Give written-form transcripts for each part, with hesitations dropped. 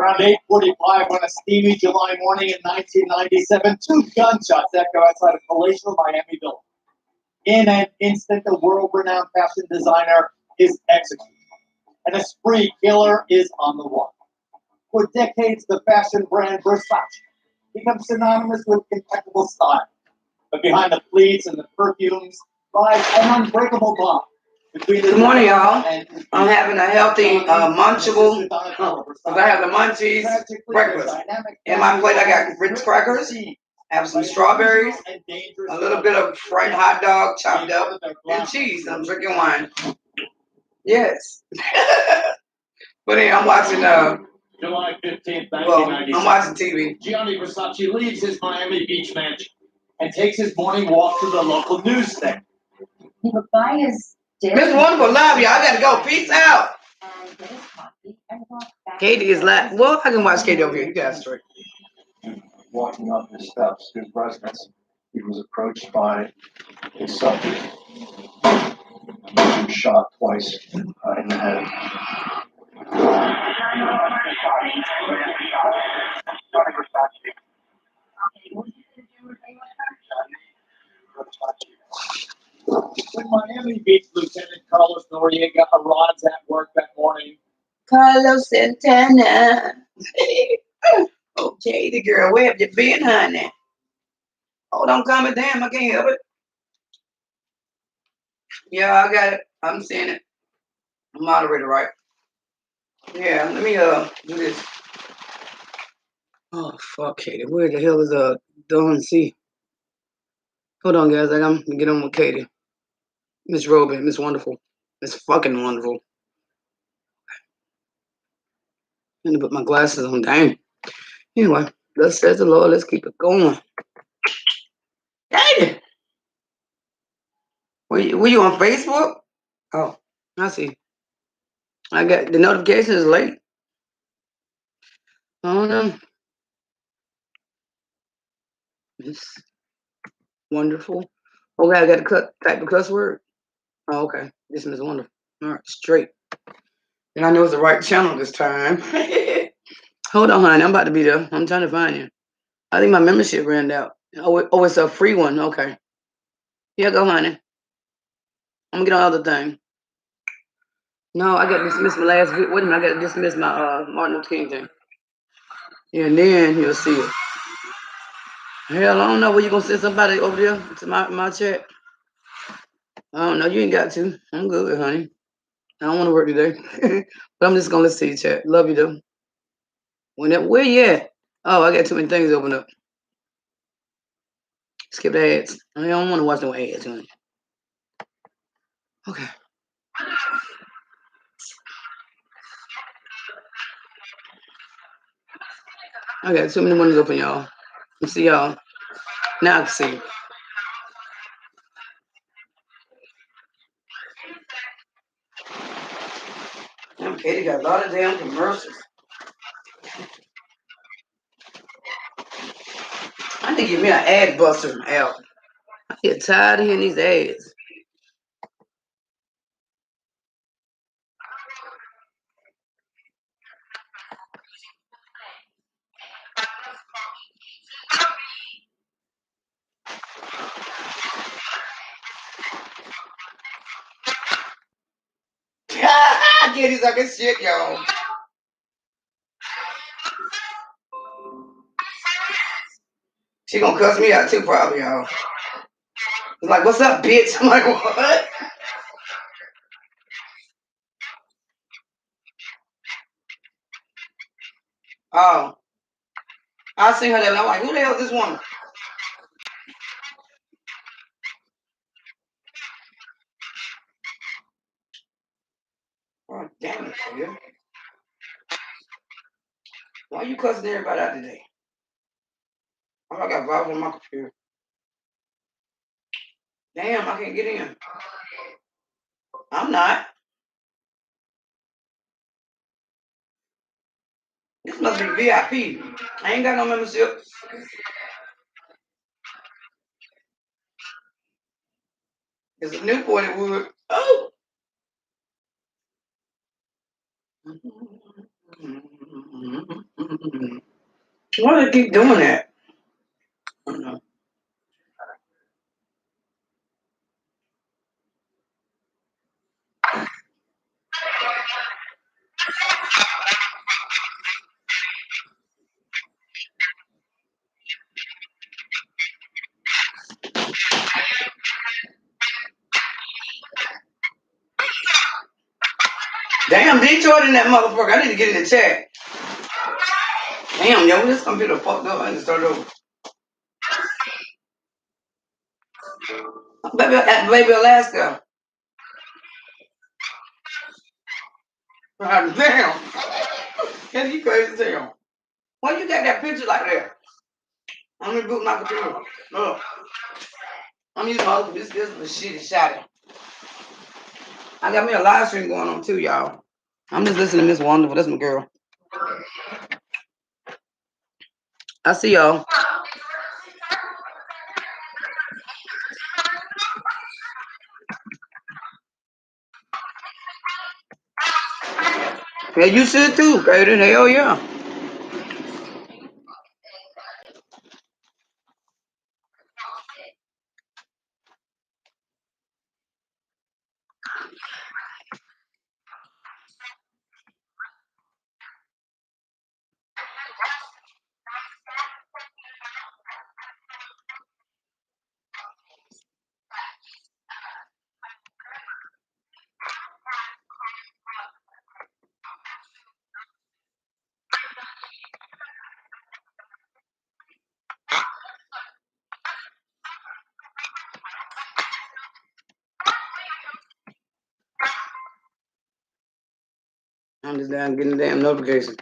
Around 8:45 on a steamy July morning in 1997, two gunshots echo outside a palatial Miami building. In an instant, the world-renowned fashion designer is executed, and a spree killer is on the run. For decades, the fashion brand Versace becomes synonymous with impeccable style. But behind the fleets and the perfumes lies an unbreakable bond. Good morning, y'all. I'm having a healthy, munchable, because I have the munchies breakfast. In my plate, I got Ritz crackers, have some strawberries, a little bit of fried hot dog chopped up, and cheese. And I'm drinking wine. Yes. But anyway, I'm watching, July 15th, I'm watching TV. Gianni Versace leaves his Miami Beach mansion and takes his morning walk to the local newsstand. He would buy his Miss Wonderful, love you. I gotta go. Peace out. Katie is laughing. Well, I can watch Katie over here. You guys straight. Walking up his steps to his residence, he was approached by a suspect. He was shot twice in the head. When Miami Beach Lieutenant Carlos Noriega arrives at work that morning, Carlos Santana. Oh, Katie girl, where have you been, honey? Oh, don't calm it down. I can't help it. Yeah, I got it. I'm seeing it. I'm moderator, right? Yeah, let me do this. Oh, fuck, Katie. Where the hell is Dawn C? Hold on, guys. I'm gonna get on with Katie. Miss Robin, Miss Wonderful. Miss fucking Wonderful. I'm gonna put my glasses on. Dang. Anyway, thus says the Lord. Let's keep it going. Katie! Were you on Facebook? Oh, I see. I got the notification is late. Oh no. Miss Wonderful. Okay, I got to type the cuss word. Oh, okay. This is Wonderful. All right, straight. And I know it's the right channel this time. Hold on, honey. I'm about to be there. I'm trying to find you. I think my membership ran out. Oh, it's a free one. Okay. Here go, honey. I'm gonna get on the other thing. No, I got to dismiss my last week. Wait a minute, I got to dismiss my Martin Luther King thing. Yeah, and then you'll see it. Hell, I don't know where you gonna send somebody over there to my chat. I don't know. You ain't got to. I'm good, honey. I don't want to work today. But I'm just gonna listen to you chat. Love you though. Where you at? Oh, I got too many things open up. Skip the ads. I don't want to watch no ads, honey. Okay. I got too many windows open, y'all. Let's see y'all. Now I can see. Damn, Katie got a lot of damn commercials. I need to give me an ad buster out. I get tired of hearing these ads. Katie's like a shit, y'all. She gonna cuss me out too, probably, y'all. Like, what's up, bitch? I'm like, what? Oh. I seen her there, and I'm like, who the hell is this woman? Oh, damn it, yeah. Why you cussing everybody out today? Oh, I got vibes on my computer. Damn, I can't get in. I'm not. This must be VIP. I ain't got no membership. It's a Newport it would. Oh. Why do they keep doing that? I don't know. Damn, Detroit in that motherfucker. I need to get in the chat. Damn, yo, this computer fucked up. I need to start over. Baby Alaska. God damn. Can you crazy as hell? Why you got that picture like that? I'm gonna boot my computer. Look. I'm using my other this is shitty shotty. I got me a live stream going on too, y'all. I'm just listening to Miss Wonderful. That's my girl. I see y'all. Yeah, you should too, Kaden. Hell yeah. I'm just down getting the damn notification.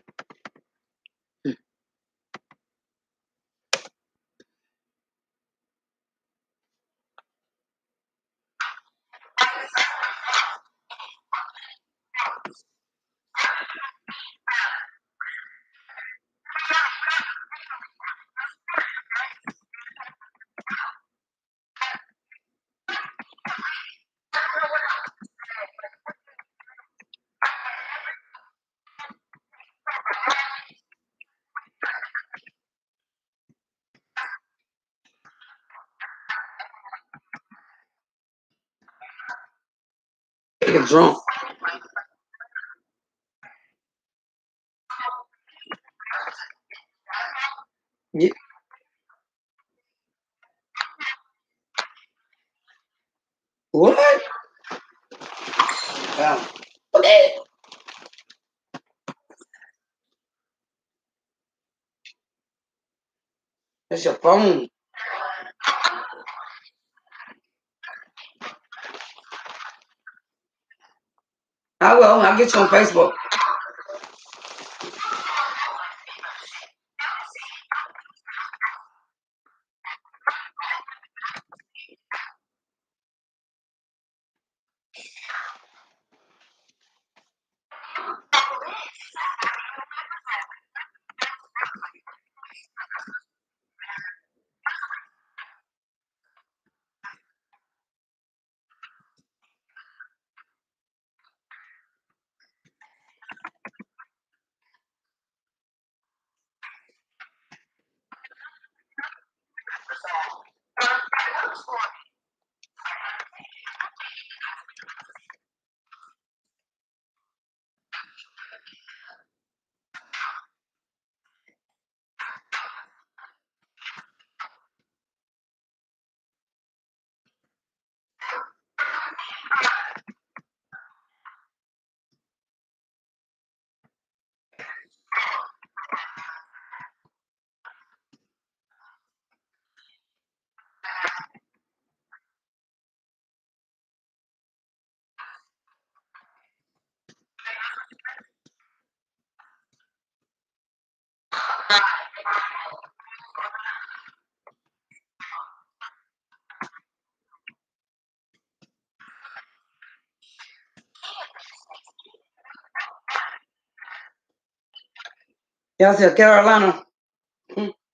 Get drunk. Yeah. What? Yeah. Okay. That's your phone. I will. I'll get you on Facebook. Y'all said Carolina.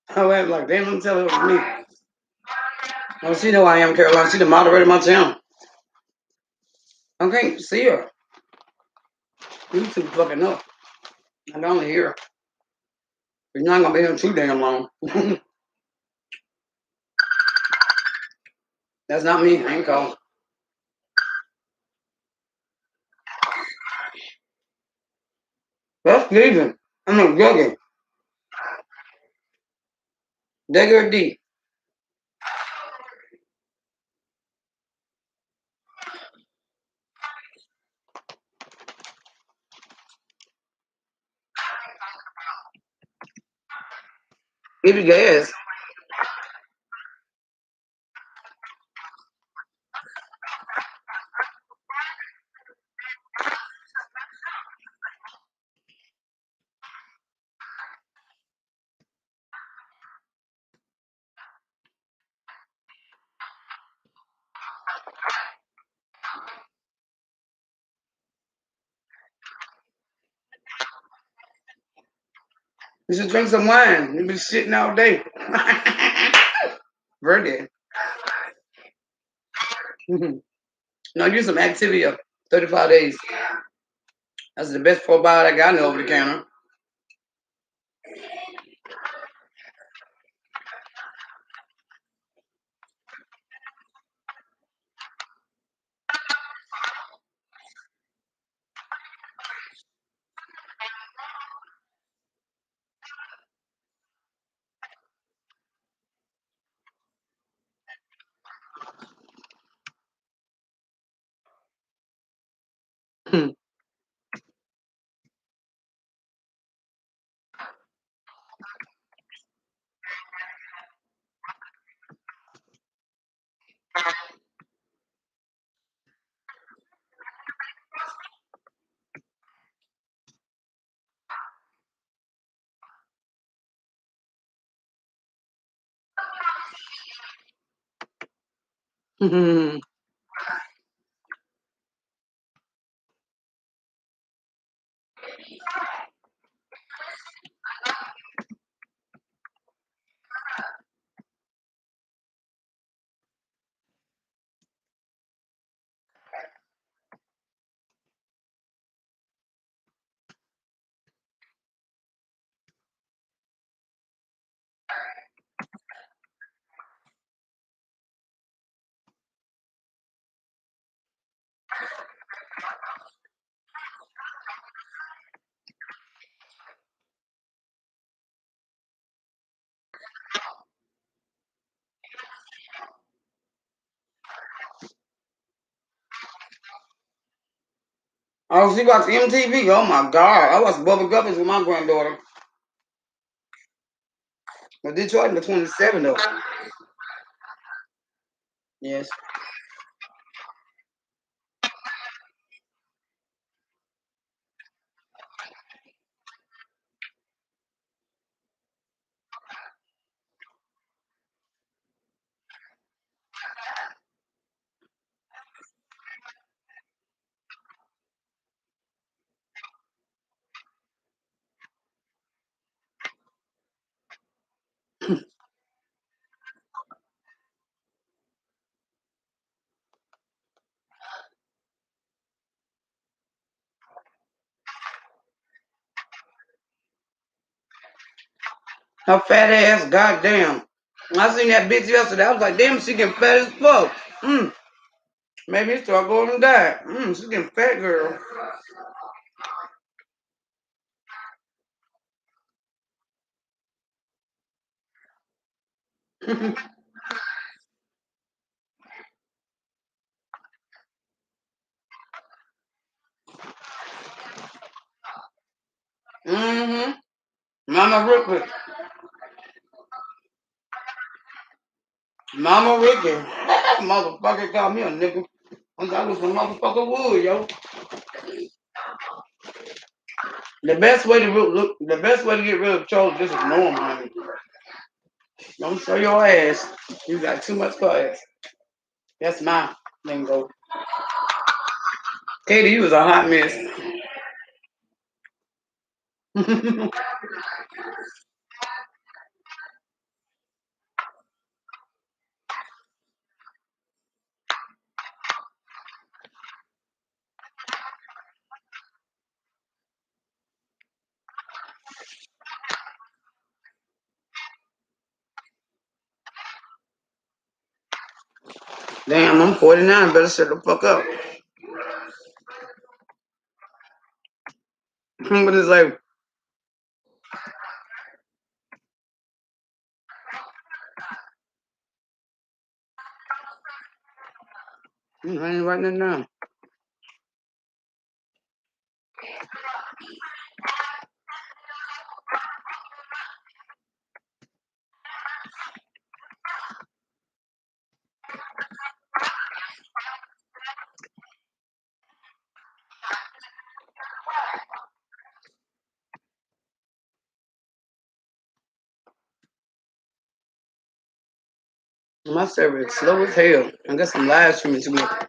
I was like, damn, let me tell her it was me. Oh, she know I am Carolina. She the moderator of my channel. I can't see her. YouTube fucking up. I can only hear her. You're not gonna be here too damn long. That's not me. I ain't called. That's Cleveland. I'm not joking. Digger D. Give you gas. You should drink some wine. You've been sitting all day. Verde. No, do some activity of 35 days. That's the best probiotic I got over the counter. Oh, she watched MTV. Oh my God. I watched Bubba Gubbins with my granddaughter. Well, Detroit in the 27 though. Yes. Her fat ass, goddamn. I seen that bitch yesterday. I was like, damn, she getting fat as fuck. Maybe it's start going to die. She getting fat, girl. Mama Ricky. Mama Ricky. Motherfucker called me a nigga. I was some motherfucker wood, yo. The best way to get rid of trolls is just ignore them, honey. Don't show your ass. You got too much class. That's my lingo. Katie, you was a hot mess. Damn, I'm 49. Better shut the fuck up. But it's like, I ain't writing it down. My server is slow as hell. I got some live streaming too much.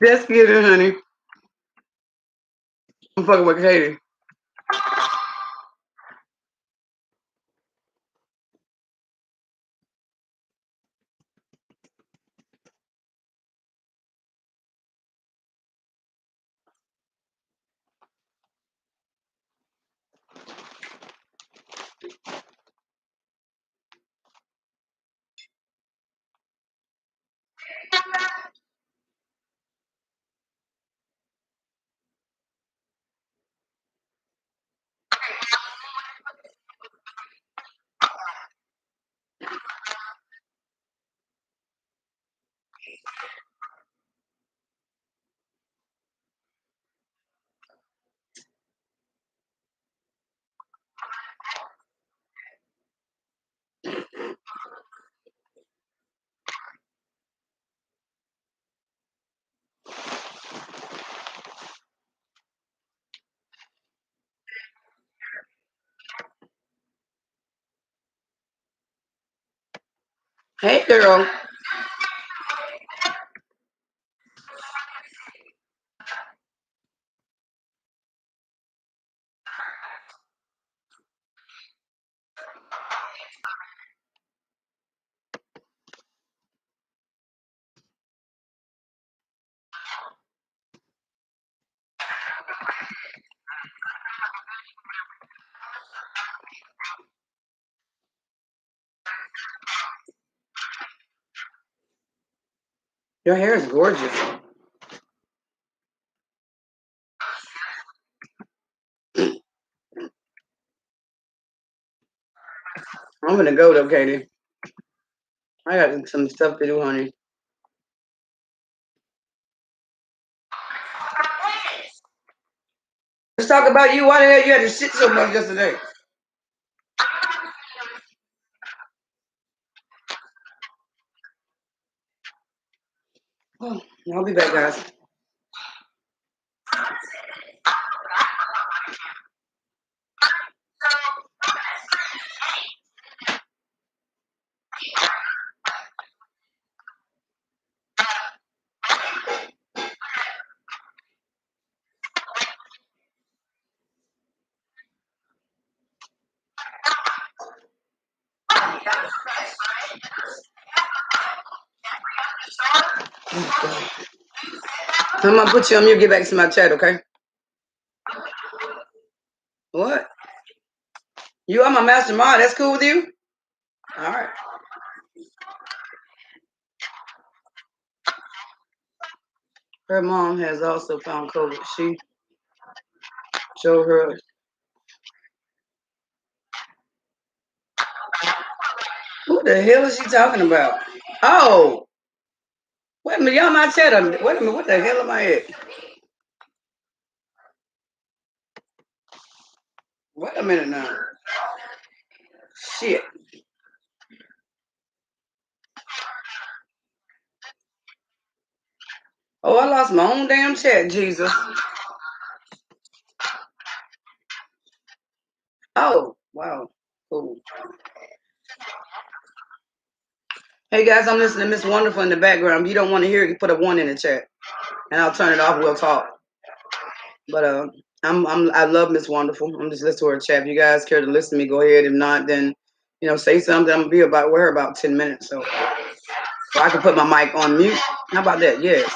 Just kidding, honey. I'm fucking with Katie. Hey, girl. Your hair is gorgeous. I'm gonna go though, Katie. I got some stuff to do, honey. Let's talk about you. Why the hell you had to shit so much yesterday? Oh, I'll be back, guys. I'm gonna put you on mute. Get back to my chat, okay? What? You are my mastermind. That's cool with you? All right. Her mom has also found COVID. She showed her. What the hell is she talking about? Oh, Wait a minute, y'all my chat. Wait a minute, what the hell am I at? Wait a minute now. Shit. Oh, I lost my own damn chat, Jesus. Oh, wow. Cool. Hey guys, I'm listening to Miss Wonderful in the background. If you don't want to hear it, you put a 1 in the chat. And I'll turn it off, we'll talk. But I love Miss Wonderful. I'm just listening to her chat. If you guys care to listen to me, go ahead. If not, then say something. I'm gonna be with her about 10 minutes. So I can put my mic on mute. How about that? Yes.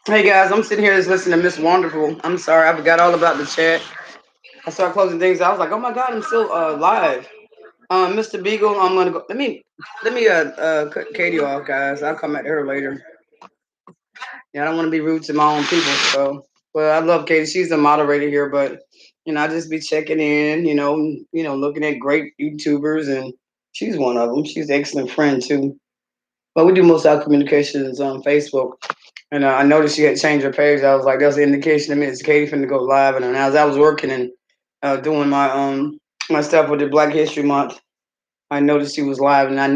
Hey guys, I'm sitting here just listening to Miss Wonderful. I'm sorry, I forgot all about the chat. I started closing things. I was like, oh my god, I'm still live. Mr. Beagle, I'm gonna go. Let me cut Katie off, guys. I'll come back to her later. Yeah, I don't want to be rude to my own people. So, but I love Katie. She's the moderator here, but I just be checking in. Looking at great YouTubers, and she's one of them. She's an excellent friend too. But we do most of our communications on Facebook. And I noticed she had changed her page. I was like, that's an indication to me it's Katie finna go live. And as I was working and doing my stuff with the Black History Month, I noticed she was live, and I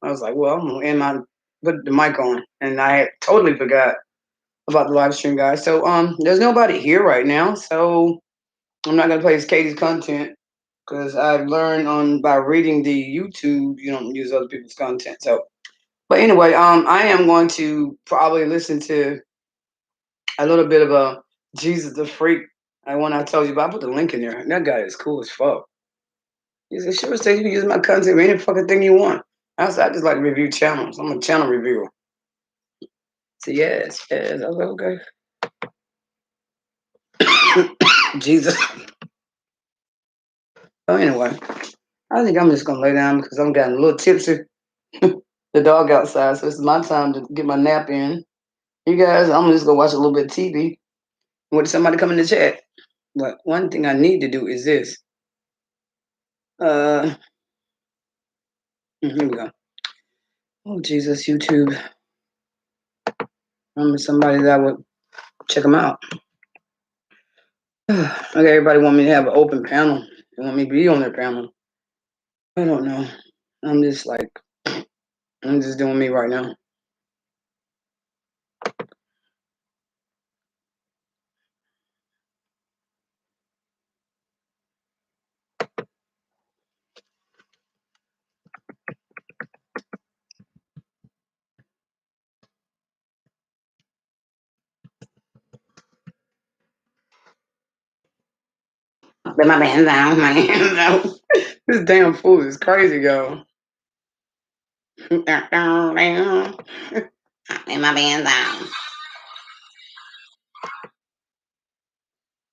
was like, well, I'm gonna put the mic on, and I had totally forgot about the live stream, guys. So there's nobody here right now, so I'm not gonna play Katie's content because I've learned by reading the YouTube, you don't use other people's content. So, but anyway, I am going to probably listen to a little bit of Jesus the Freak. I one I told you about. I put the link in there. That guy is cool as fuck. He said, sure, say you can use my content for any fucking thing you want. I just like to review channels. I'm a channel reviewer. So yes. I was like, okay. Jesus. So anyway, I think I'm just gonna lay down because I'm getting a little tipsy. The dog outside, so it's my time to get my nap in. You guys, I'm just gonna watch a little bit of TV. Wait somebody come in the chat. But one thing I need to do is this. Here we go. Oh Jesus, YouTube. I'm somebody that would check them out. Okay, everybody want me to have an open panel. They want me to be on their panel. I don't know. I'm just doing me right now. Put my hands down, my hands down. This damn fool is crazy, yo. Put my hands down.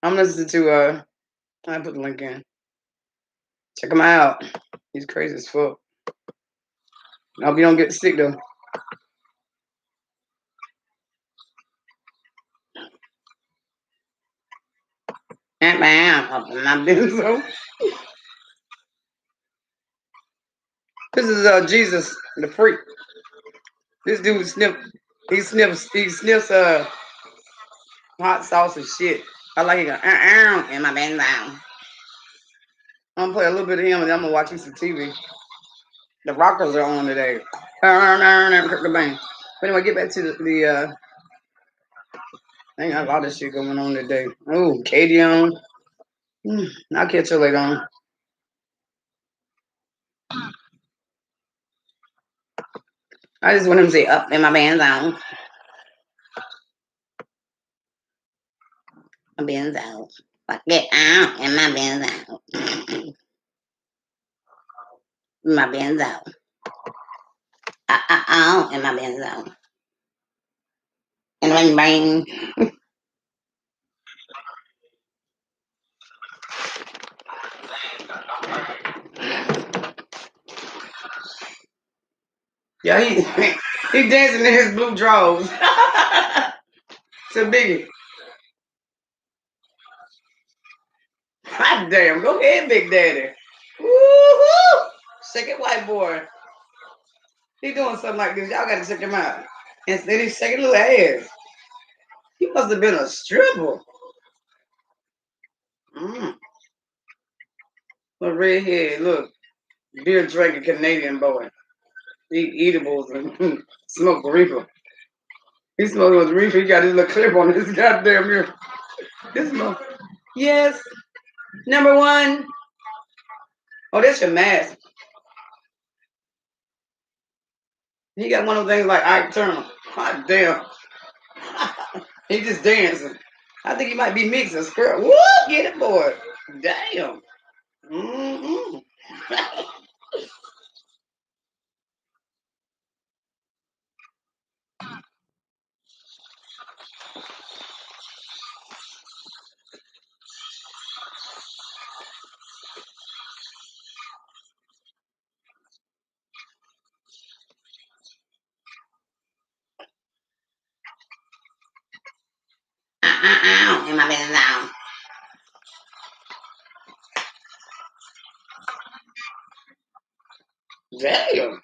I'm listening to I put the link in. Check him out. He's crazy as fuck. I hope you don't get sick though. My benzo. This is Jesus, the freak. This dude he sniffs hot sauce and shit. I like it going and my band down. I'm gonna play a little bit of him and I'm gonna watch you some TV. The Rockers are on today. But anyway, get back to the I ain't got a lot of shit going on today. Oh, Katie on. I'll catch her later on. I just want him to say up and my band's on. My band's out. But get out and my band's out. My band's out. And my band's out. And ring bang. Yeah, he dancing in his blue drawers. It's a biggie. Hot damn, go ahead, Big Daddy. Woo-hoo! Shake it, white boy. He doing something like this. Y'all gotta check him out. Instead, he's shaking little ass. He must have been a stripper. Little redhead, look. Beer drinking Canadian boy. Eat eatables and smoke reefer. He smoking with reefer. He got his little clip on his goddamn ear. This smoke. Yes. Number one. Oh, that's your mask. He got one of those things like Ike Turner. Hot damn. He just dancing. I think he might be mixing skirt. Woo! Get it, boy. Damn. Mm-hmm. my business now. Damn.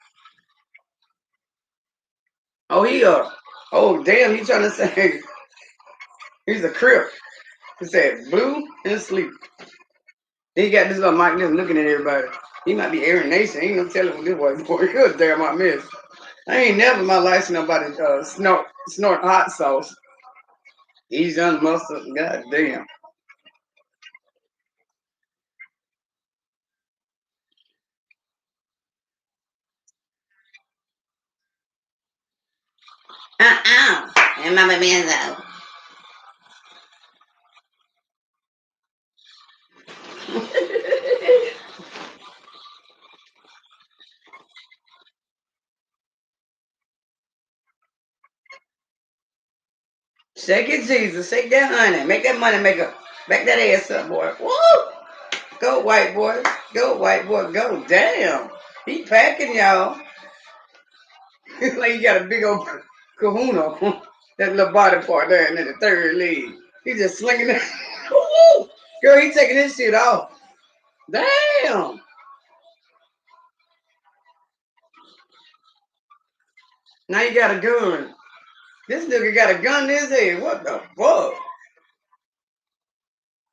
Oh, oh, damn, he trying to say he's a crip. He said blue and sleep. Then he got this little mic just looking at everybody. He might be Aaron Nation. Ain't no telling what this was for. Good damn, I missed. I ain't never in my life seen nobody snort hot sauce. He's on mustard. God damn. And my business out. Shake it, Jesus. Shake that honey. Make that money maker. Back that ass up, boy. Woo! Go, white boy. Go, white boy. Go. Damn. He packing, y'all. Like he got a big old kahuna. That little body part there and then the third leg. He just slinging it. Woo! Girl, he taking this shit off. Damn. Now you got a gun. This nigga got a gun in his head. What the fuck?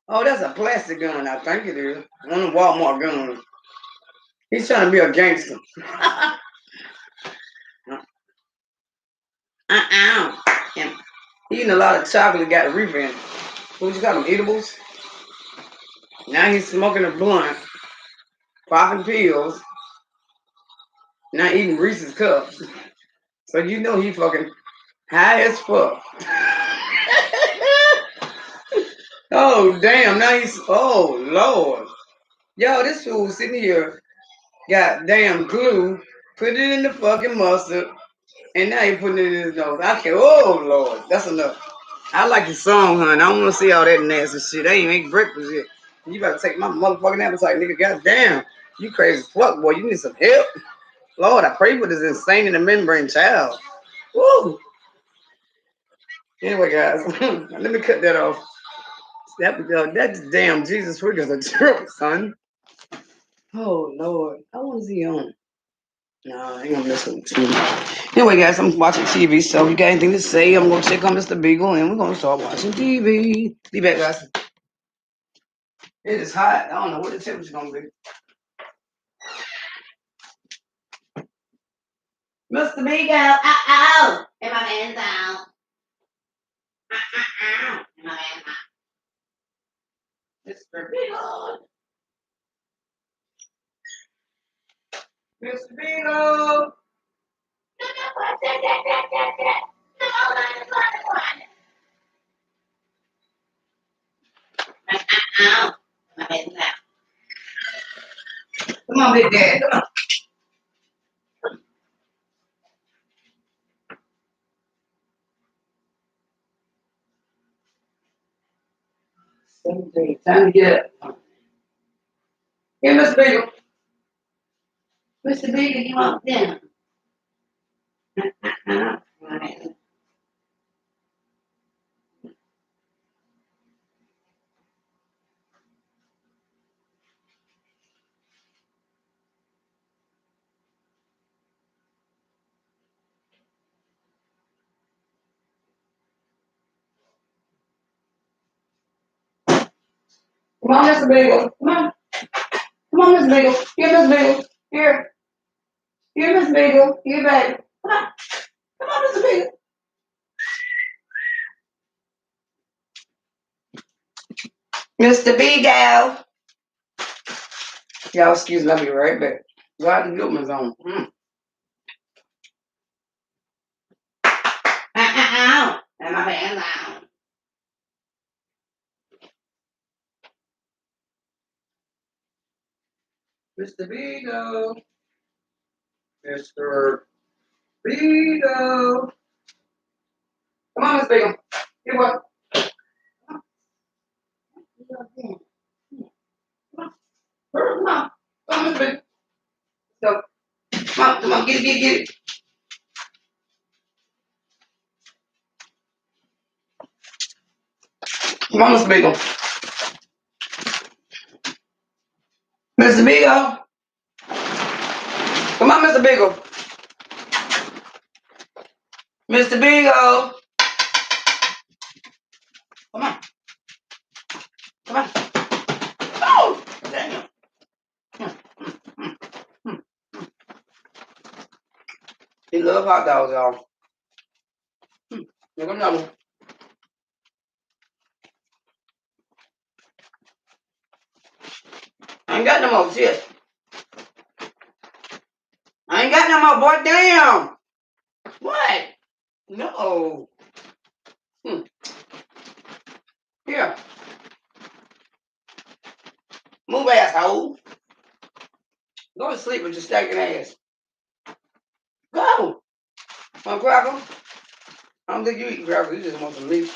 Oh, that's a plastic gun. I think it is. One of the Walmart guns. He's trying to be a gangster. Yeah. He eating a lot of chocolate, got a revenge. What you call them, eatables? Now he's smoking a blunt, popping pills, now eating Reese's cups. So you know he fucking high as fuck. Oh, damn. Now he's, oh, Lord. Yo, this fool sitting here, got damn glue, put it in the fucking mustard, and now he putting it in his nose. I can't, oh, Lord. That's enough. I like the song, hon. I don't want to see all that nasty shit. They ain't make breakfast yet. You better take my motherfucking appetite, nigga. Goddamn. You crazy as fuck, boy. You need some help. Lord, I pray for this insane in the membrane child. Woo. Anyway, guys, let me cut that off. That's damn Jesus Freak is a trip, son. Oh, Lord. How long is he on? No, I ain't gonna listen to TV. Anyway, guys, I'm watching TV, so if you got anything to say, I'm gonna check on Mr. Beagle and we're gonna start watching TV. Be back, guys. It is hot. I don't know what the temperature's gonna be. Mr. Beagle, and my man's out. And my man's out. Mr. Beagle. Mr. Beagle. My man's out. Come on, big dad. Come on. Time to get up. Here, Mr. Beagle. Mr. Beagle, you want dinner? Come on, Mr. Beagle. Come on. Come on, Mr. Beagle. Here, Mr. Beagle. Here. Here, Mr. Beagle. Here, baby. Come on. Come on, Mr. Beagle. Mr. Beagle. Y'all, excuse me. I'll be right back. Rodney Goodman's on. And my band's on. Mr. Beagle. Mr. Beagle. Come on, Mr. Beagle. Here, what? Come on. Come on. Come on, Mr. Beagle. Go. Come on, get it. Come on, Mr. Beagle. Mr. Beagle. Come on, Mr. Beagle. Mr. Beagle. Come on. Come on. Oh, damn. He love hot dogs, y'all. Look another one. I ain't got no more shit. I ain't got no more, boy. Damn. What? No. Here. Move, asshole. Go to sleep with your stinking ass. Go. Want cracker? I don't think you eat cracker. You just want some meat.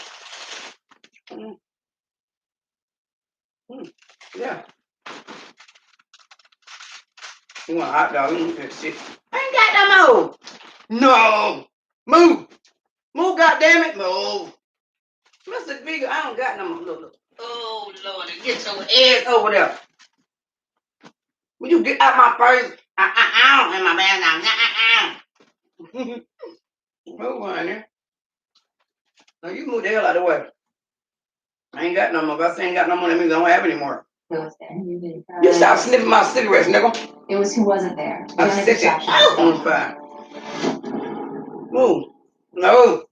Yeah. You want a hot dog? You want that shit. I ain't got no more. No. Move. Move, goddammit. Move. Mr. Bigger, I don't got no more. Look, look. Oh, Lord. Get your ass over there. Will you get out my purse? In my bag now. Move, honey. Now you move the hell out of the way. I ain't got no more. If I say I ain't got no more, that means I don't have any more. You stop sniffing my cigarettes, nigga. It was who wasn't there. I'm sick of it. On fire. Move. No.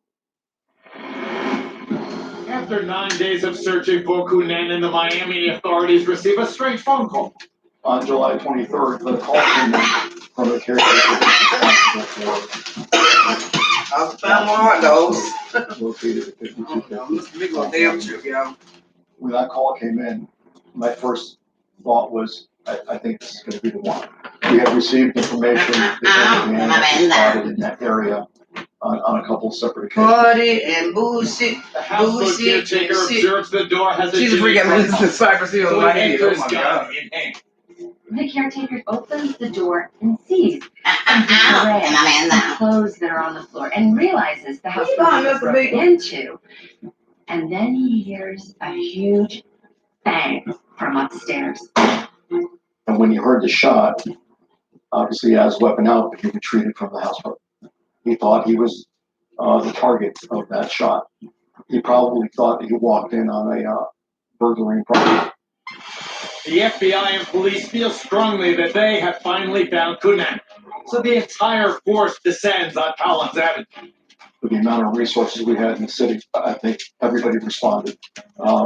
After 9 days of searching for Cunan, the Miami authorities receive a strange phone call. On July 23rd, the call came in from a caretaker responsible for I found more hot dogs. located at 5250. Mr. Big old damn trip, y'all. When that call came in, my first thought was, I think this is going to be the one. We had received information that the man was spotted in that area on a couple of separate occasions. Party and bullshit. The houseboat caretaker observes the door has a She's a freak. I mean, this is Cypress Hill. so My he head. Oh enters my gun God. in hand. The caretaker opens the door and sees some clothes that are on the floor and realizes the house was broken into. And then he hears a huge bang from upstairs. And when he heard the shot, obviously he has his weapon out, but he retreated from the houseboat. He thought he was the target of that shot. He probably thought that he walked in on a burglaring property. The FBI and police feel strongly that they have finally found Cunan. So the entire force descends on Collins Avenue. With the amount of resources we had in the city, I think everybody responded.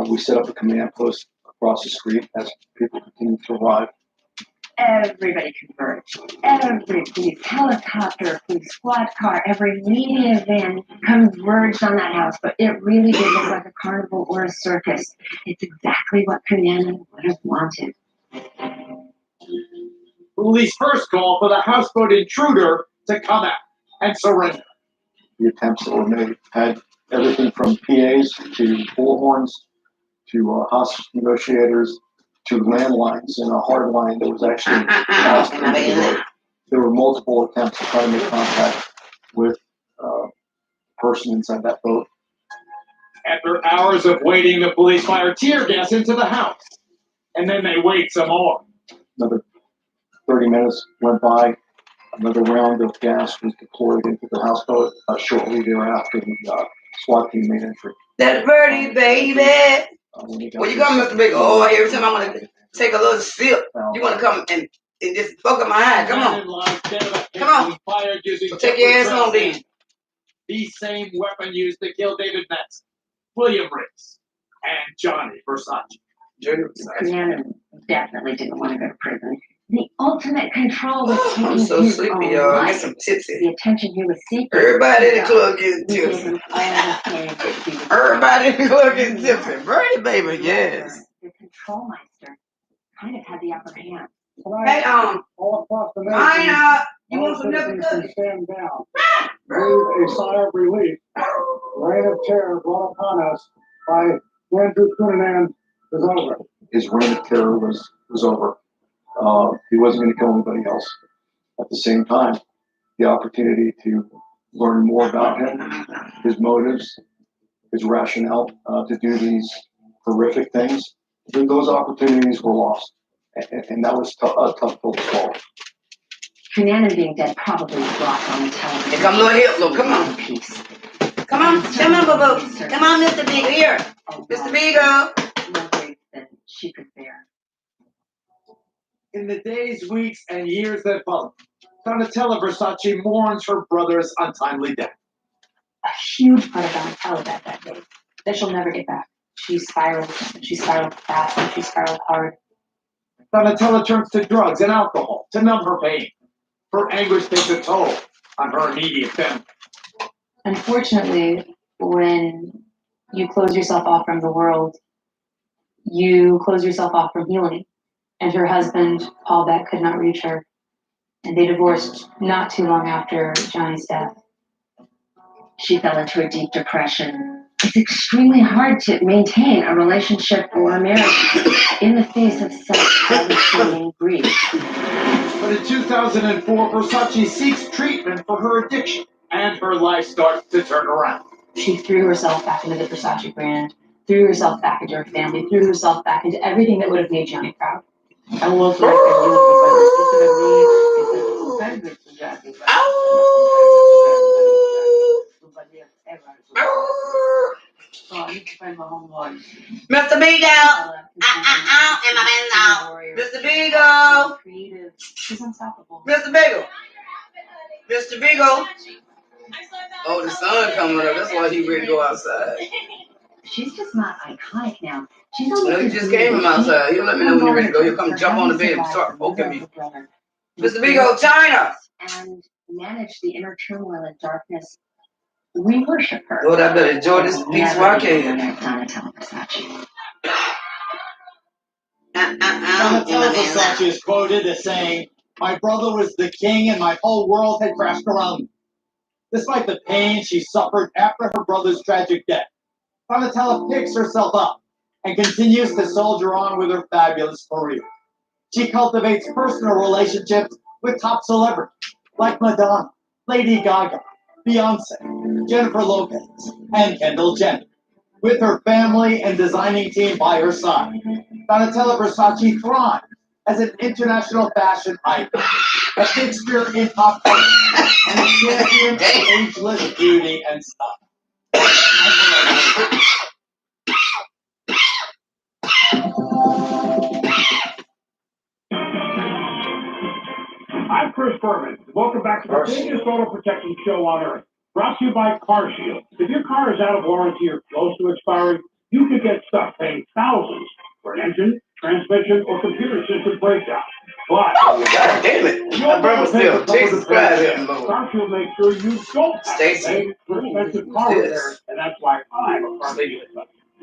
We set up a command post across the street as people continued to arrive. Everybody converged. Every police helicopter, police squad car, every media van converged on that house. But it really did look like a carnival or a circus. It's exactly what Cunan would have wanted. Police first call for the houseboat intruder to come out and surrender. The attempts that were made had everything from PAs to bullhorns to hostage negotiators to landlines and a hard line that was actually passed into the road. There were multiple attempts to try to make contact with a person inside that boat. After hours of waiting, the police fire tear gas into the house. And then they wait some more. Another 30 minutes went by. Another round of gas was deployed into the houseboat. Shortly thereafter, the SWAT team made entry. That birdie, baby. Well, you come, Mr. Big. Oh, every time I want to take a little sip, you want to come and just fuck up my eye. Come on. Come on. Fired using Well, take your ass home then. The same weapon used to kill David Metz, William Riggs, and Johnny Versace. Cunan definitely didn't want to go to prison. The ultimate control was taking I'm so his sleepy, own y'all. life. Get some tipsy. The attention he was seeking. Everybody in the club getting We gave tipsy. him all the things. Everybody in the club getting tipsy. Birdie, baby, yes. The control meister kind of had the upper hand. Hey, All across the nation, Maya, you want all some citizens nipple can cookies? stand down. Breathe a sigh of relief. The reign of terror brought upon us by Andrew Cunanan is over. His reign of terror was over. He wasn't going to kill anybody else. At the same time, the opportunity to learn more about him, his motives, his rationale to do these horrific things, those opportunities were lost. And that was a tough pill to swallow. Her Nana being dead probably dropped on the television. Here come little Hitler, come on. Peace. Come on, boo-boo. Come on, Mr. Beagle, here. Mr. Beagle. More grief than she could bear. In the days, weeks, and years that followed, Donatella Versace mourns her brother's untimely death. A huge part of Donatella died that day that she'll never get back. She spiraled fast, and she spiraled hard. Donatella turns to drugs and alcohol to numb her pain. Her anguish takes a toll on her immediate family. Unfortunately, when you close yourself off from the world, you close yourself off from healing. And her husband, Paul Beck, could not reach her. And they divorced not too long after Johnny's death. She fell into a deep depression. It's extremely hard to maintain a relationship or a marriage in the face of such devastating grief. But in 2004, Versace seeks treatment for her addiction, and her life starts to turn around. She threw herself back into the Versace brand, threw herself back into her family, threw herself back into everything that would have made Johnny proud. I will Mr. Beagle! Mr. Beagle! Creative. She's unstoppable. Mr. Beagle! Mr. Beagle! Oh, the sun coming up. That's why he ready to go outside. She's just not iconic now. She's No, you just came from outside. You let me know when you're ready to go. You'll come jump on the bed and start poking me. Mr. Beagle, China! And manage the inner turmoil and darkness. We worship her. Lord, I better enjoy this piece while I can. Donatella Versace. Donatella Versace is quoted as saying, "My brother was the king and my whole world had crashed around me." Despite the pain she suffered after her brother's tragic death, Donatella picks herself up and continues to soldier on with her fabulous career. She cultivates personal relationships with top celebrities like Madonna, Lady Gaga, Beyonce, Jennifer Lopez, and Kendall Jenner. With her family and designing team by her side, Donatella Versace thrives as an international fashion icon, a fixture in pop culture, and a champion of ageless beauty and style. I'm Chris Berman. Welcome back to the biggest auto protection show on earth. Brought to you by CarShield. If your car is out of warranty or close to expiring, you could get stuck paying thousands for an engine, transmission, or computer system breakdown. But God damn it! My brother still. Jesus Christ, help me, Lord. CarShield makes sure you don't have to Stacy. pay for expensive car repairs, and that's why I'm a car leader.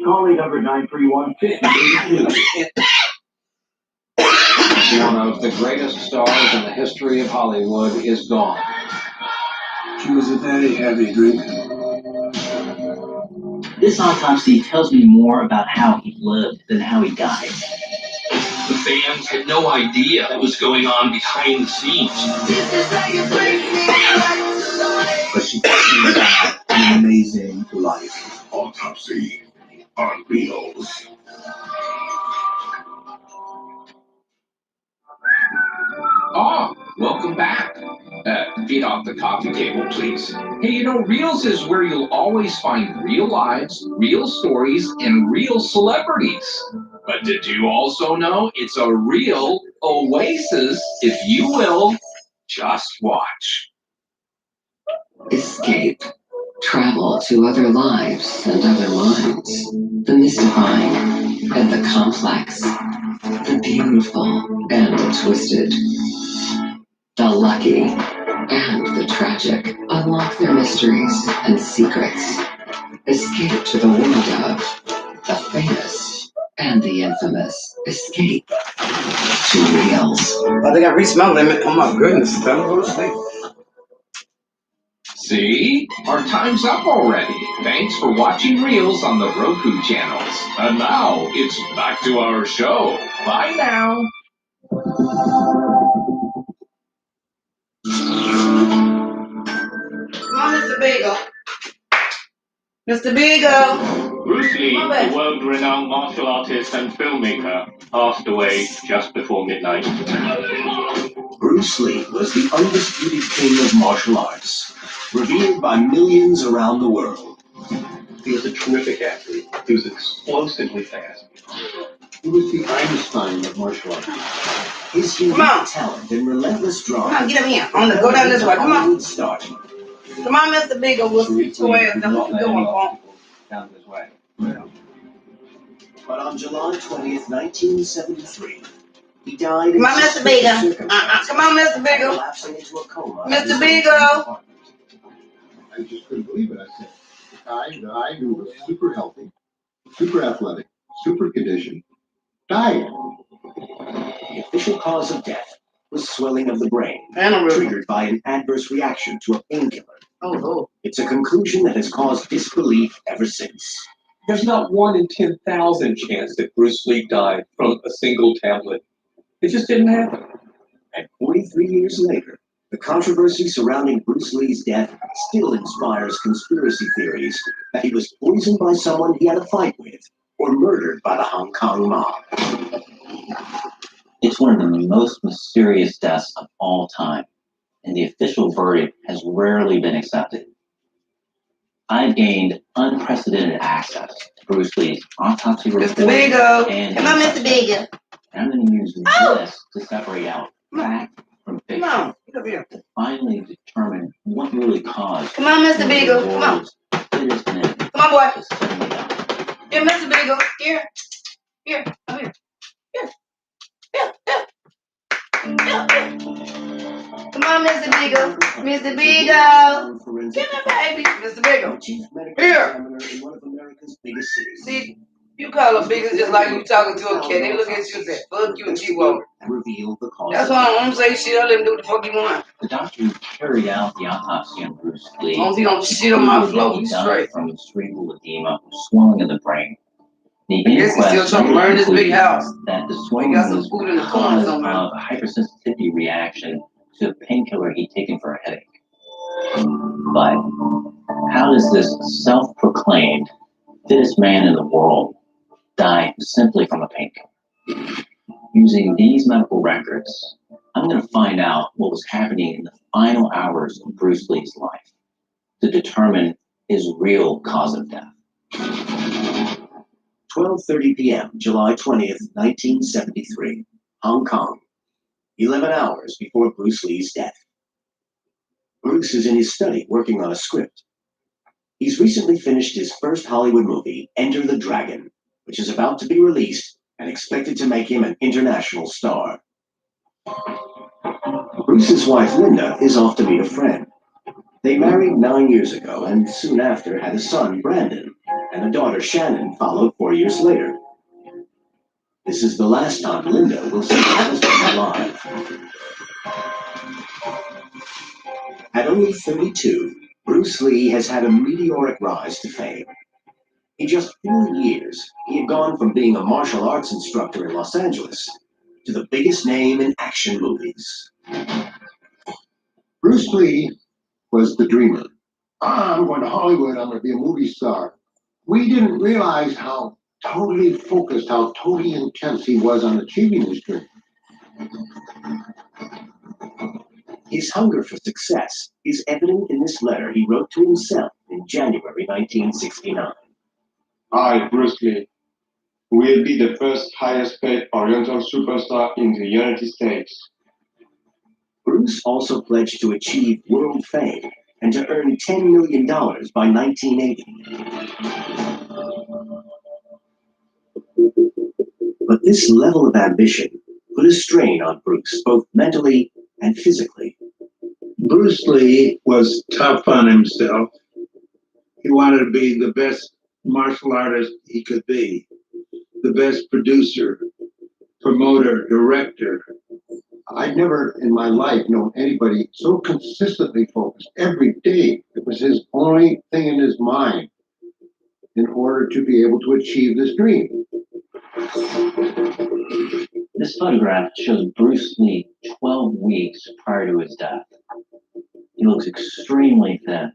Calling number 931-5082. One of the greatest stars in the history of Hollywood is gone. She was a very heavy drinker. This autopsy tells me more about how he lived than how he died. The fans had no idea what was going on behind the scenes. But she had an amazing life. Autopsy on wheels. Ah, welcome back. Get off the coffee table, please. Hey, you know, Reels is where you'll always find real lives, real stories, and real celebrities. But did you also know it's a real oasis, if you will? Just watch. Escape. Travel to other lives and other minds. The mystifying and the complex. The beautiful and the twisted. The lucky and the tragic. Unlock their mysteries and secrets. Escape to the world of the famous and the infamous. Escape to Reels. I think I reached my limit. Oh my goodness. Time to go to sleep. See? Our time's up already. Thanks for watching Reels on the Roku channels. And now, it's back to our show. Bye now. Come on, Mr. Beagle. Mr. Beagle. Bruce Lee, My bad. the world-renowned martial artist and filmmaker, passed away just before midnight. Bruce Lee was the undisputed king of martial arts, revered by millions around the world. He was a terrific athlete. He was explosively fast. He was the Einstein of martial arts. His unique talent and relentless drive. Come on, get him here. I'm gonna go down this way. Come on. Start. Come on, Mr. Beagle. We'll see two ways. That's what we're doing for. Down this way. But on July 20th, 1973, he died. Come on, Mr. Beagle. Come on, Mr. Beagle. Collapsing into a coma. Mr. Beagle. I just couldn't believe it. I said, the guy who was super healthy, super athletic, super conditioned, died. The official cause of death was swelling of the brain, triggered by an adverse reaction to a painkiller. Oh. It's a conclusion that has caused disbelief ever since. There's not 1 in 10,000 chance that Bruce Lee died from a single tablet. It just didn't happen. And 43 years later, the controversy surrounding Bruce Lee's death still inspires conspiracy theories that he was poisoned by someone he had a fight with or murdered by the Hong Kong mob. It's one of the most mysterious deaths of all time, and the official verdict has rarely been accepted. I've gained unprecedented access to Bruce Lee's autopsy report. Mr. Beagle. And Come on, Mr. Beagle. I'm going to use this to separate out fact from fiction. Come on. Get up here. To finally determine what really caused. Come on, Mr. Beagle. Come on. Come on, boy. Here, Mr. Beagle. Here. Here. Come here. Here. Here. Here. Come on, Mr. Beagle. Mr. Beagle. Get up, baby. Mr. Beagle. Here. See, you call a Beagle just like you talking to a cat. They look at you and say, fuck you and keep over. That's why I don't say shit. I let him do what the fuck he want. The doctor who carried out the autopsy on Bruce Lee. Don't be on shit on my floor. You straight. From cerebral edema, swelling of the brain. The I guess he's still trying to learn this big house. That the swelling got some was food in the corner caused somewhere. of a hypersensitivity reaction to a painkiller he'd taken for a headache. But how does this self-proclaimed fittest man in the world die simply from a painkiller? Using these medical records, I'm going to find out what was happening in the final hours of Bruce Lee's life to determine his real cause of death. 12:30 p.m., July 20th, 1973, Hong Kong. 11 hours before Bruce Lee's death. Bruce is in his study working on a script. He's recently finished his first Hollywood movie, Enter the Dragon, which is about to be released and expected to make him an international star. Bruce's wife, Linda, is off to meet a friend. They married 9 years ago and soon after had a son, Brandon, and a daughter, Shannon, followed 4 years later. This is the last time Linda will see her husband alive. At only 32, Bruce Lee has had a meteoric rise to fame. In just 4 years, he had gone from being a martial arts instructor in Los Angeles to the biggest name in action movies. Bruce Lee was the dreamer. I'm going to Hollywood. I'm going to be a movie star. We didn't realize how totally focused, how totally intense he was on achieving his dream. His hunger for success is evident in this letter he wrote to himself in January 1969. I, Bruce Lee, will be the first highest paid Oriental superstar in the United States. Bruce also pledged to achieve world fame and to earn $10 million by 1980. But this level of ambition put a strain on Bruce, both mentally and physically. Bruce Lee was tough on himself. He wanted to be the best martial artist he could be, the best producer, promoter, director. I'd never in my life known anybody so consistently focused every day. It was his only thing in his mind in order to be able to achieve this dream. This photograph shows Bruce Lee 12 weeks prior to his death. He looks extremely thin.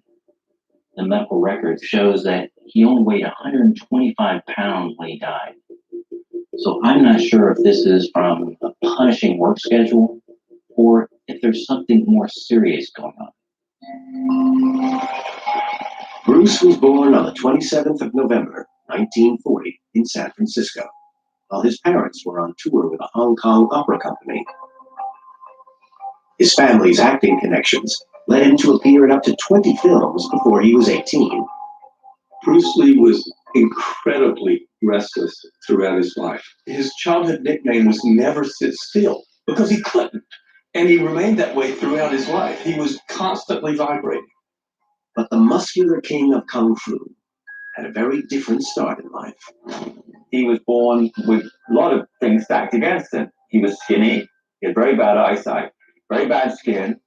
The medical record shows that he only weighed 125 pounds when he died. So I'm not sure if this is from a punishing work schedule or if there's something more serious going on. Bruce was born on the 27th of November, 1940, in San Francisco, while his parents were on tour with a Hong Kong opera company. His family's acting connections led him to appear in up to 20 films before he was 18. Bruce Lee was incredibly restless throughout his life. His childhood nickname was Never Sit Still because he couldn't. And he remained that way throughout his life. He was constantly vibrating. But the muscular king of Kung Fu had a very different start in life. He was born with a lot of things stacked against him. He was skinny, he had very bad eyesight, very bad skin,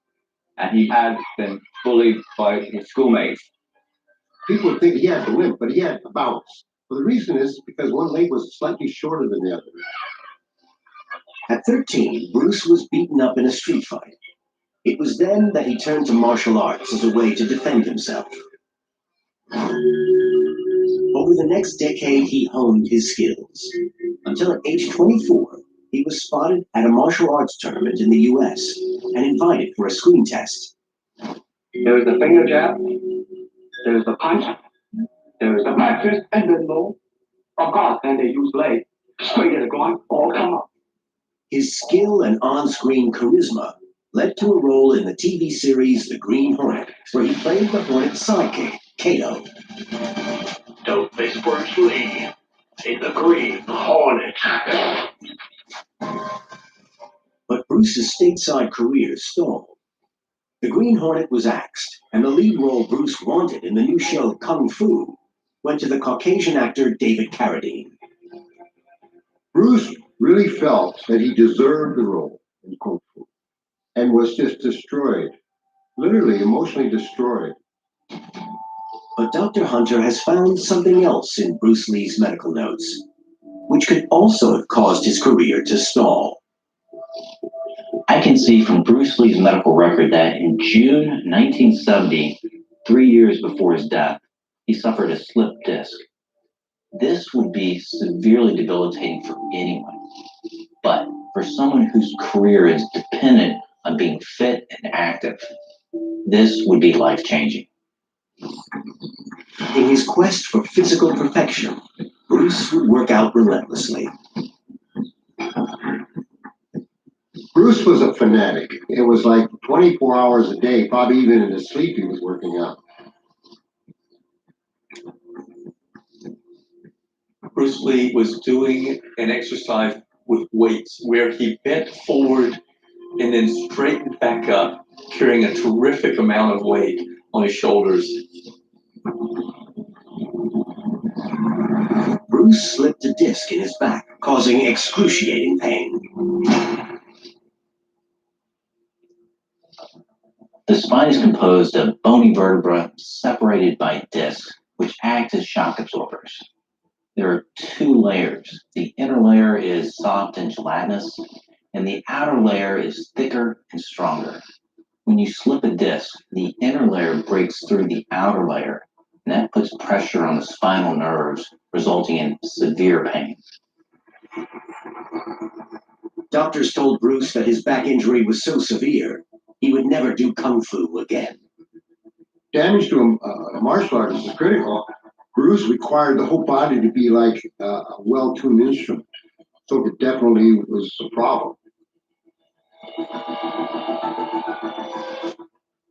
and he had been bullied by his schoolmates. People would think he had the limp, but he had a bounce. Well, the reason is because one leg was slightly shorter than the other. At 13, Bruce was beaten up in a street fight. It was then that he turned to martial arts as a way to defend himself. Over the next decade, he honed his skills. Until at age 24, he was spotted at a martial arts tournament in the US and invited for a screen test. There was the finger jab, there was the punch, there was the back fist, and then low. Of course, then they use leg. Straight at the groin, all come up. His skill and on-screen charisma led to a role in the TV series The Green Hornet, where he played the Hornet's sidekick, Kato. Don't miss Bruce Lee in The Green Hornet. But Bruce's stateside career stalled. The Green Hornet was axed, and the lead role Bruce wanted in the new show Kung Fu went to the Caucasian actor David Carradine. Bruce really felt that he deserved the role in Kung Fu and was just destroyed, literally emotionally destroyed. But Dr. Hunter has found something else in Bruce Lee's medical notes, which could also have caused his career to stall. I can see from Bruce Lee's medical record that in June 1970, 3 years before his death, he suffered a slipped disc. This would be severely debilitating for anyone, but for someone whose career is dependent on being fit and active, this would be life-changing. In his quest for physical perfection, Bruce would work out relentlessly. Bruce was a fanatic. It was like 24 hours a day, probably even in his sleep he was working out. Bruce Lee was doing an exercise with weights where he bent forward and then straightened back up, carrying a terrific amount of weight on his shoulders. Bruce slipped a disc in his back, causing excruciating pain. The spine is composed of bony vertebrae separated by discs, which act as shock absorbers. There are two layers. The inner layer is soft and gelatinous, and the outer layer is thicker and stronger. When you slip a disc, the inner layer breaks through the outer layer, and that puts pressure on the spinal nerves, resulting in severe pain. Doctors told Bruce that his back injury was so severe, he would never do Kung Fu again. Damage to a martial artist is critical. Bruce required the whole body to be like a well-tuned instrument, so it definitely was a problem.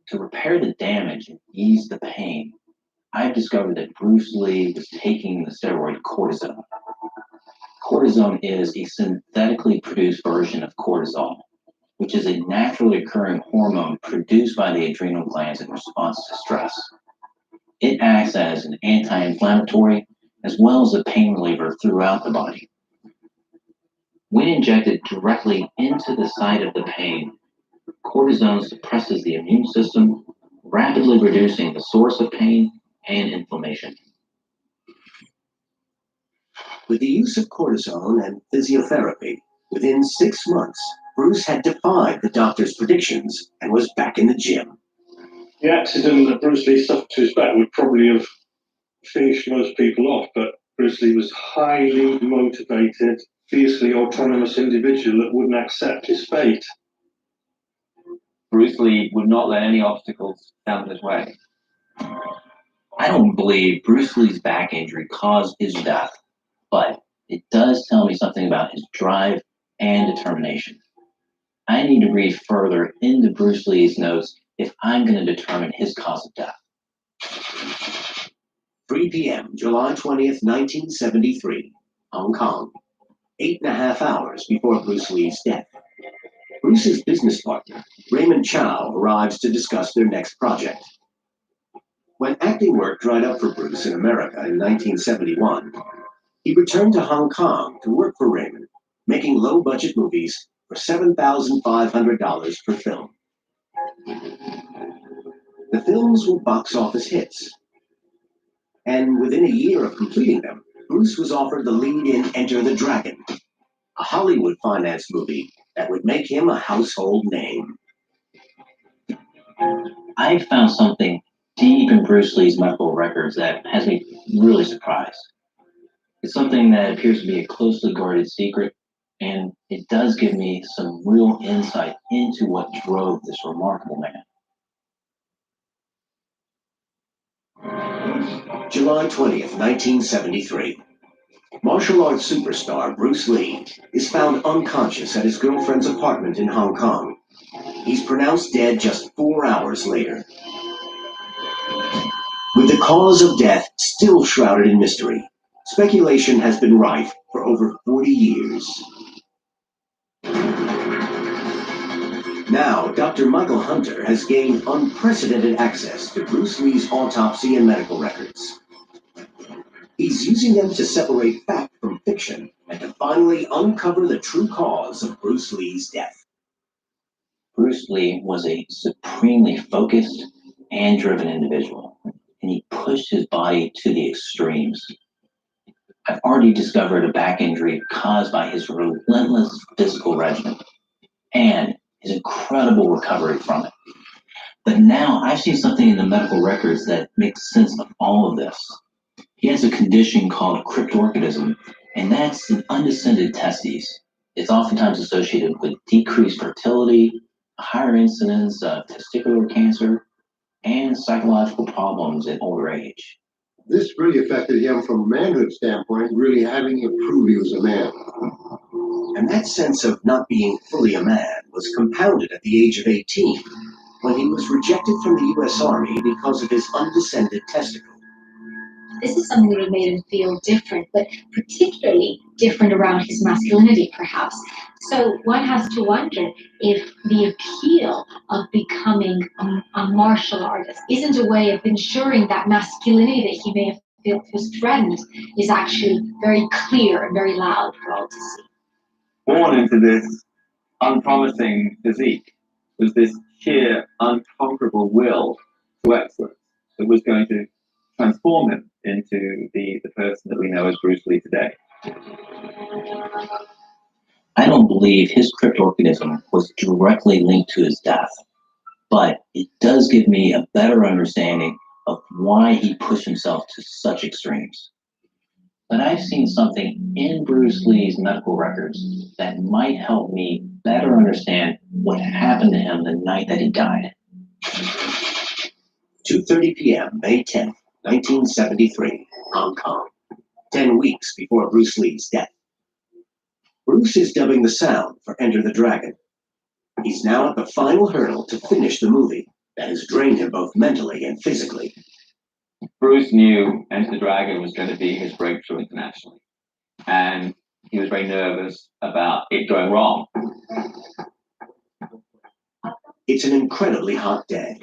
To repair the damage and ease the pain, I've discovered that Bruce Lee was taking the steroid cortisone. Cortisone is a synthetically produced version of cortisol, which is a naturally occurring hormone produced by the adrenal glands in response to stress. It acts as an anti-inflammatory as well as a pain reliever throughout the body. When injected directly into the site of the pain, cortisone suppresses the immune system, rapidly reducing the source of pain and inflammation. With the use of cortisone and physiotherapy, within 6 months, Bruce had defied the doctor's predictions and was back in the gym. The accident that Bruce Lee suffered to his back would probably have finish most people off, but Bruce Lee was highly motivated, fiercely autonomous individual that wouldn't accept his fate. Bruce Lee would not let any obstacles stand in his way. I don't believe Bruce Lee's back injury caused his death, but it does tell me something about his drive and determination. I need to read further into Bruce Lee's notes if I'm going to determine his cause of death. 3 p.m., July 20th, 1973, Hong Kong. 8.5 hours before Bruce Lee's death. Bruce's business partner, Raymond Chow, arrives to discuss their next project. When acting work dried up for Bruce in America in 1971, he returned to Hong Kong to work for Raymond, making low-budget movies for $7,500 per film. The films were box office hits, and within a year of completing them, Bruce was offered the lead in Enter the Dragon, a Hollywood-financed movie that would make him a household name. I found something deep in Bruce Lee's medical records that has me really surprised. It's something that appears to be a closely guarded secret, and it does give me some real insight into what drove this remarkable man. July 20th, 1973. Martial arts superstar Bruce Lee is found unconscious at his girlfriend's apartment in Hong Kong. He's pronounced dead just 4 hours later. With the cause of death still shrouded in mystery, speculation has been rife for over 40 years. Now, Dr. Michael Hunter has gained unprecedented access to Bruce Lee's autopsy and medical records. He's using them to separate fact from fiction and to finally uncover the true cause of Bruce Lee's death. Bruce Lee was a supremely focused and driven individual, and he pushed his body to the extremes. I've already discovered a back injury caused by his relentless physical regimen and his incredible recovery from it. But now I've seen something in the medical records that makes sense of all of this. He has a condition called cryptorchidism, and that's an undescended testes. It's oftentimes associated with decreased fertility, a higher incidence of testicular cancer, and psychological problems in older age. This really affected him from a manhood standpoint, really having to prove he was a man. And that sense of not being fully a man was compounded at the age of 18, when he was rejected from the U.S. Army because of his undescended testicle. This is something that would have made him feel different, but particularly different around his masculinity, perhaps. So one has to wonder if the appeal of becoming a martial artist isn't a way of ensuring that masculinity that he may have felt was threatened is actually very clear and very loud for all to see. Born into this unpromising physique was this sheer, unconquerable will to excellence that was going to transform him into the person that we know as Bruce Lee today. I don't believe his cryptorchidism was directly linked to his death, but it does give me a better understanding of why he pushed himself to such extremes. But I've seen something in Bruce Lee's medical records that might help me better understand what happened to him the night that he died. 2:30 p.m., May 10th, 1973, Hong Kong. 10 weeks before Bruce Lee's death. Bruce is dubbing the sound for Enter the Dragon. He's now at the final hurdle to finish the movie that has drained him both mentally and physically. Bruce knew Enter the Dragon was going to be his breakthrough internationally, and he was very nervous about it going wrong. It's an incredibly hot day.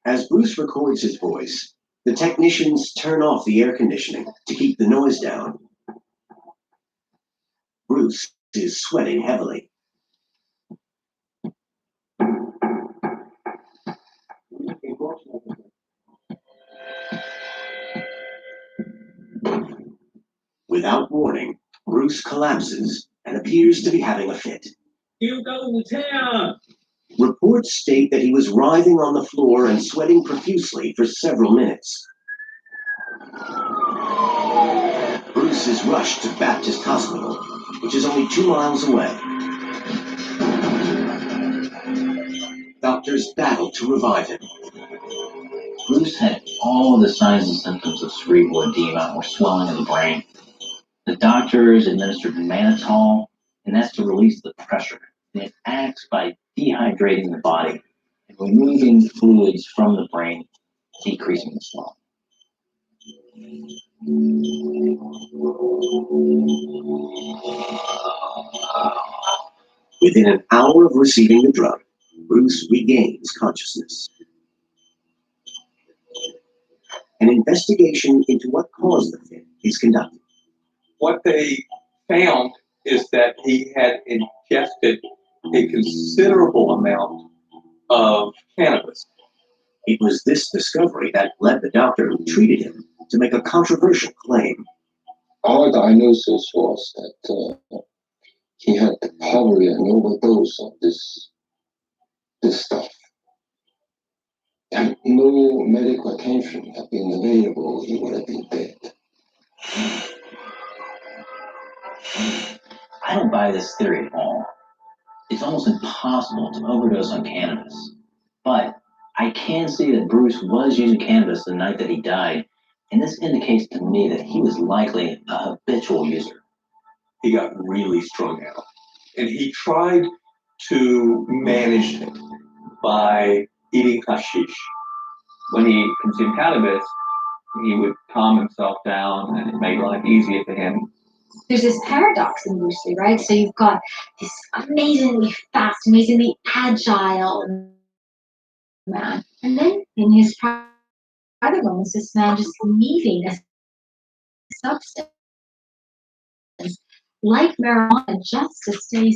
As Bruce records his voice, the technicians turn off the air conditioning to keep the noise down. Bruce is sweating heavily. Without warning, Bruce collapses and appears to be having a fit. Reports state that he was writhing on the floor and sweating profusely for several minutes. Bruce is rushed to Baptist Hospital, which is only 2 miles away. Doctors battle to revive him. Bruce had all the signs and symptoms of cerebral edema or swelling of the brain. The doctors administered mannitol, and that's to release the pressure. And it acts by dehydrating the body and removing fluids from the brain, decreasing the swelling. Within an hour of receiving the drug, Bruce regains consciousness. An investigation into what caused the fit is conducted. What they found is that he had ingested a considerable amount of cannabis. It was this discovery that led the doctor who treated him to make a controversial claim. Our diagnosis was that he had probably an overdose of this stuff. And no medical attention had been available, he would have been dead. I don't buy this theory at all. It's almost impossible to overdose on cannabis. But I can see that Bruce was using cannabis the night that he died, and this indicates to me that he was likely a habitual user. He got really strung out, and he tried to manage it by eating hashish. When he consumed cannabis, he would calm himself down and it made life easier for him. There's this paradox in Bruce Lee, right? So you've got this amazingly fast, amazingly agile man, and then in his private moments, this man just leaving a substance like marijuana just to stay